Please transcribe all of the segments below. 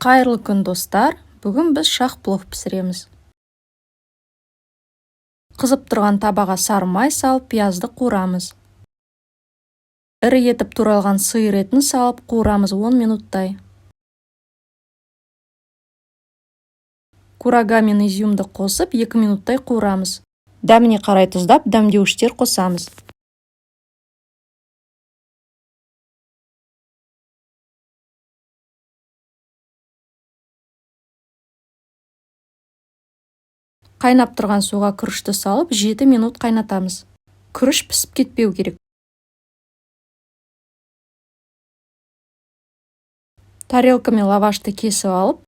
Қайырлы күн достар, бүгін біз шах плов пісіреміз. Қызып тұрған табаға сары май салып, пиязды қуырамыз. Ірі етіп туралған сиыр етін салып, қуырамыз 10 минуттай. Курага мен изюмды қосып, 2 минуттай қуырамыз. Дәміне қарай тұздап, дәмдеуіштер қосамыз. Қайнап тұрған суға күрішті салып, 7 минут қайнатамыз. Күріш пісіп кетпеу керек. Тарелкамен лавашты кесіп алып,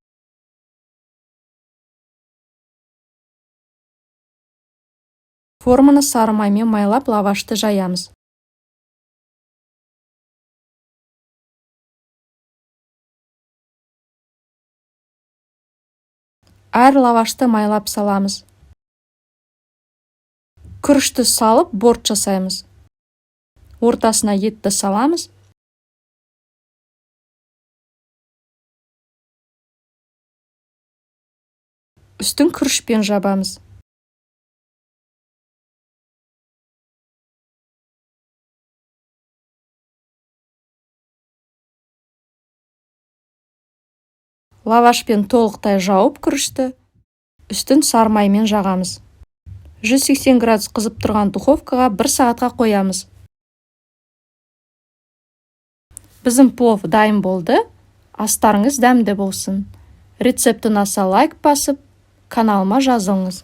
форманы сары маймен майлап лавашты жаямыз. Әр лавашты майлап саламыз. Күрішті салып, борт жасаймыз. Ортасына етті саламыз. Үстін күрішпен жабамыз. Лавашпен толықтай жауып күрішті, үстін сары маймен жағамыз. 180 градус қызып тұрған духовкаға 1 сағатқа қоямыз. Біздің плов дайын болды. Астарыңыз дәмді болсын. Рецепті ұнаса лайк басып, каналыма жазылыңыз.